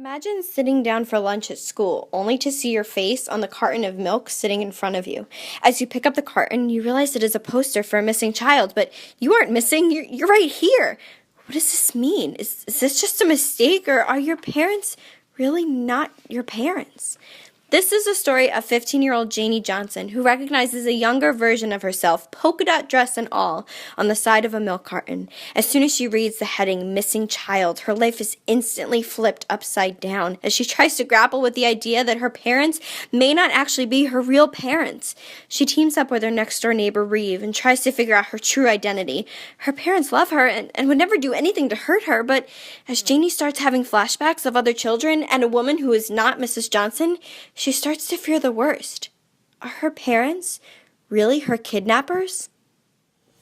Imagine sitting down for lunch at school, only to see your face on the carton of milk sitting in front of you. As you pick up the carton, you realize it is a poster for a missing child, but you aren't missing, you're right here. What does this mean? Is this just a mistake, or are your parents really not your parents? This is the story of 15-year-old Janie Johnson, who recognizes a younger version of herself, polka dot dress and all, on the side of a milk carton. As soon as she reads the heading, Missing Child, her life is instantly flipped upside down as she tries to grapple with the idea that her parents may not actually be her real parents. She teams up with her next-door neighbor, Reeve, and tries to figure out her true identity. Her parents love her and would never do anything to hurt her, but as Janie starts having flashbacks of other children and a woman who is not Mrs. Johnson, she starts to fear the worst. Are her parents really her kidnappers?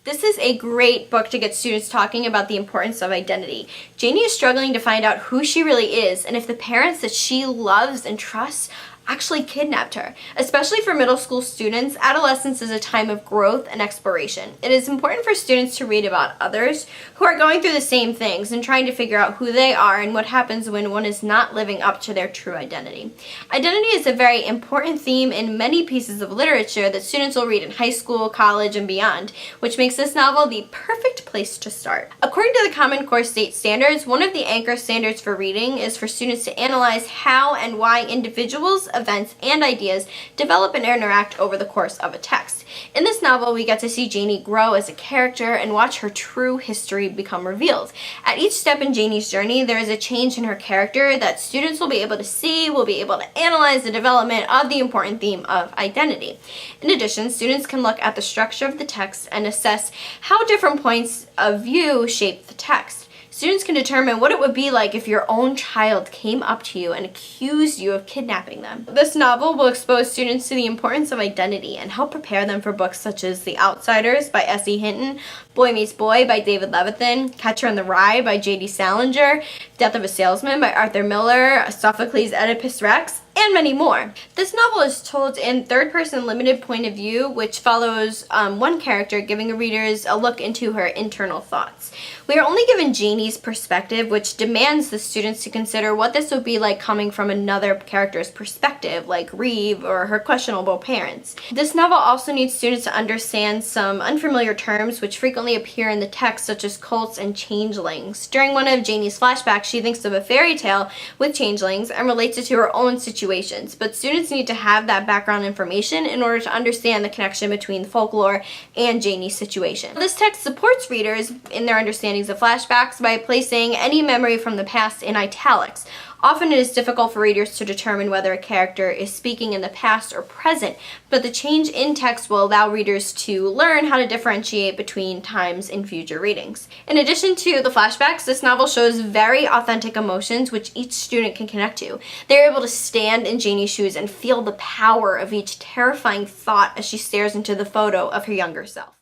This is a great book to get students talking about the importance of identity. Janie is struggling to find out who she really is and if the parents that she loves and trusts actually kidnapped her. Especially for middle school students, adolescence is a time of growth and exploration. It is important for students to read about others who are going through the same things and trying to figure out who they are and what happens when one is not living up to their true identity. Identity is a very important theme in many pieces of literature that students will read in high school, college, and beyond, which makes this novel the perfect place to start. According to the Common Core State Standards, one of the anchor standards for reading is for students to analyze how and why individuals, events, and ideas develop and interact over the course of a text. In this novel, we get to see Janie grow as a character and watch her true history become revealed. At each step in Janie's journey, there is a change in her character that students will be able to see, will be able to analyze the development of the important theme of identity. In addition, students can look at the structure of the text and assess how different points of view shape the text. Students can determine what it would be like if your own child came up to you and accused you of kidnapping them. This novel will expose students to the importance of identity and help prepare them for books such as The Outsiders by S.E. Hinton, Boy Meets Boy by David Levithan, Catcher in the Rye by J.D. Salinger, Death of a Salesman by Arthur Miller, Sophocles' Oedipus Rex, and many more. This novel is told in third-person limited point of view, which follows one character giving readers a look into her internal thoughts. We are only given Janie's perspective, which demands the students to consider what this would be like coming from another character's perspective, like Reeve or her questionable parents. This novel also needs students to understand some unfamiliar terms which frequently appear in the text, such as cults and changelings. During one of Janie's flashbacks, she thinks of a fairy tale with changelings and relates it to her own situations, but students need to have that background information in order to understand the connection between folklore and Janie's situation. This text supports readers in their understandings of flashbacks by placing any memory from the past in italics. Often it is difficult for readers to determine whether a character is speaking in the past or present, but the change in text will allow readers to learn how to differentiate between times in future readings. In addition to the flashbacks, this novel shows very authentic emotions which each student can connect to. They're able to stand in Janie's shoes and feel the power of each terrifying thought as she stares into the photo of her younger self.